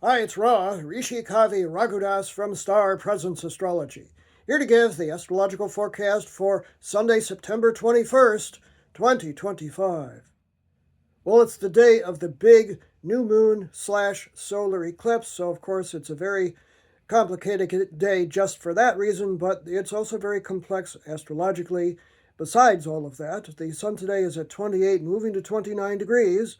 Hi, it's Ra, Rishi Kavi Raghudas from Star Presence Astrology, here to give the astrological forecast for Sunday, September 21st, 2025. Well, it's the day of the big new moon / solar eclipse, so of course it's a very complicated day just for that reason, but it's also very complex astrologically. Besides all of that, the sun today is at 28, moving to 29 degrees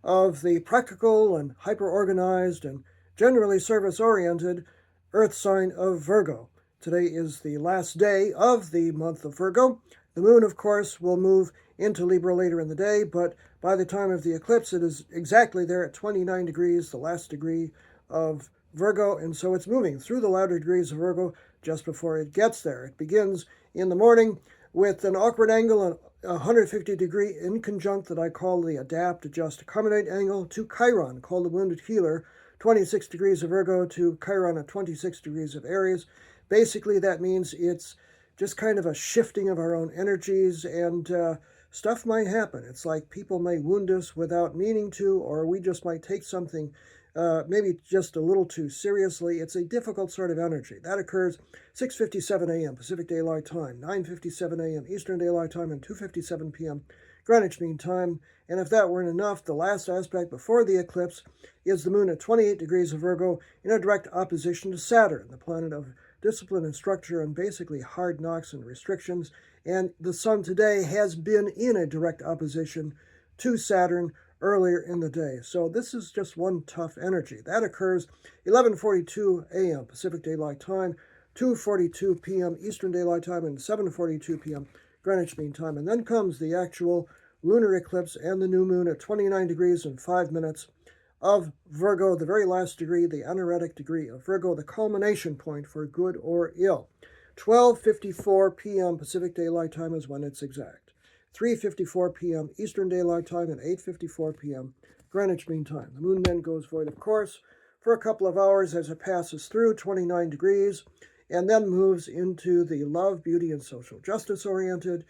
of the practical and hyper-organized and generally service-oriented Earth sign of Virgo. Today is the last day of the month of Virgo. The moon, of course, will move into Libra later in the day, but by the time of the eclipse, it is exactly there at 29 degrees, the last degree of Virgo, and so it's moving through the latter degrees of Virgo just before it gets there. It begins in the morning with an awkward angle, a 150-degree inconjunct that I call the adapt, adjust, accommodate angle to Chiron, called the wounded healer, 26 degrees of Virgo to Chiron at 26 degrees of Aries. Basically, that means it's just kind of a shifting of our own energies, and stuff might happen. It's like people may wound us without meaning to, or we just might take something maybe just a little too seriously. It's a difficult sort of energy. That occurs 6:57 a.m. Pacific Daylight Time, 9:57 a.m. Eastern Daylight Time, and 2:57 p.m. Greenwich Mean Time. And if that weren't enough, the last aspect before the eclipse is the moon at 28 degrees of Virgo in a direct opposition to Saturn, the planet of discipline and structure and basically hard knocks and restrictions. And the sun today has been in a direct opposition to Saturn earlier in the day. So this is just one tough energy. That occurs 11:42 a.m. Pacific Daylight Time, 2:42 p.m. Eastern Daylight Time, and 7:42 p.m. Greenwich Mean Time. And then comes the actual lunar eclipse and the new moon at 29 degrees and 5 minutes of Virgo, the very last degree, the anaretic degree of Virgo, the culmination point for good or ill. 12:54 p.m. Pacific Daylight Time is when it's exact. 3:54 p.m. Eastern Daylight Time and 8:54 p.m. Greenwich Mean Time. The moon then goes void, of course, for a couple of hours as it passes through 29 degrees and then moves into the love, beauty, and social justice-oriented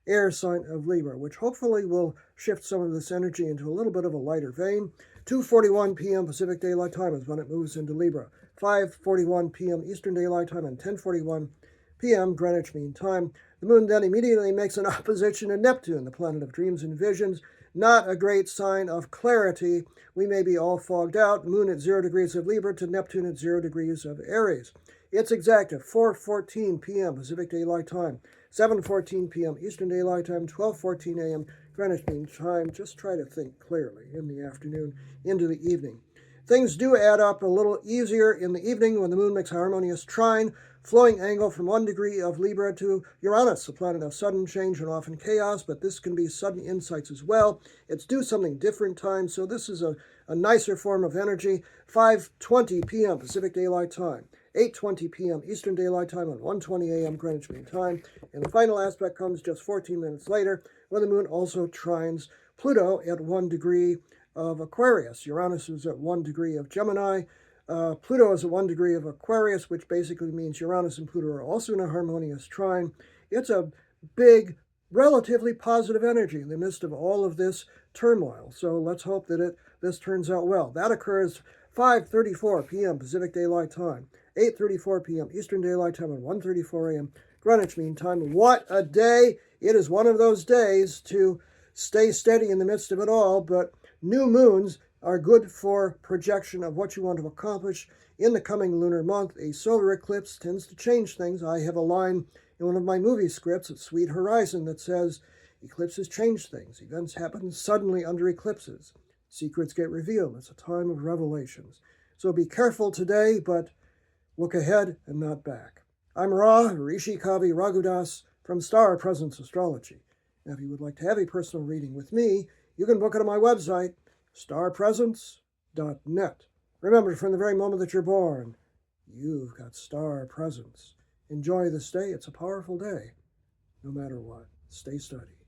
air sign of Libra, which hopefully will shift some of this energy into a little bit of a lighter vein. 2:41 p.m. Pacific Daylight Time is when it moves into Libra. 5:41 p.m. Eastern Daylight Time and 10:41 p.m. Greenwich Mean Time. The moon then immediately makes an opposition to Neptune, the planet of dreams and visions. Not a great sign of clarity. We may be all fogged out. Moon at 0 degrees of Libra to Neptune at 0 degrees of Aries. It's exact at 4:14 p.m. Pacific Daylight Time, 7:14 p.m. Eastern Daylight Time, 12:14 a.m. Greenwich Mean Time. Just try to think clearly in the afternoon into the evening. Things do add up a little easier in the evening when the moon makes a harmonious trine, flowing angle from 1 degree of Libra to Uranus, the planet of sudden change and often chaos, but this can be sudden insights as well. It's due something different time, so this is a nicer form of energy. 5:20 p.m. Pacific Daylight Time, 8:20 p.m. Eastern Daylight Time, and 1:20 a.m. Greenwich Mean Time. And the final aspect comes just 14 minutes later when the moon also trines Pluto at 1 degree of Aquarius. Uranus is at 1 degree of Gemini. Pluto is at 1 degree of Aquarius, which basically means Uranus and Pluto are also in a harmonious trine. It's a big, relatively positive energy in the midst of all of this turmoil. So let's hope that this turns out well. That occurs 5:34 p.m. Pacific Daylight Time, 8:34 p.m. Eastern Daylight Time, and 1:34 a.m. Greenwich Mean Time. What a day! It is one of those days to stay steady in the midst of it all, but new moons are good for projection of what you want to accomplish in the coming lunar month. A solar eclipse tends to change things. I have a line in one of my movie scripts at Sweet Horizon that says, eclipses change things. Events happen suddenly under eclipses. Secrets get revealed. It's a time of revelations. So be careful today, but look ahead and not back. I'm Ra, Rishi Kavi Raghudas from Star Presence Astrology. Now, if you would like to have a personal reading with me, you can book it on my website, starpresence.net. Remember, from the very moment that you're born, you've got star presence. Enjoy this day. It's a powerful day. No matter what, stay steady.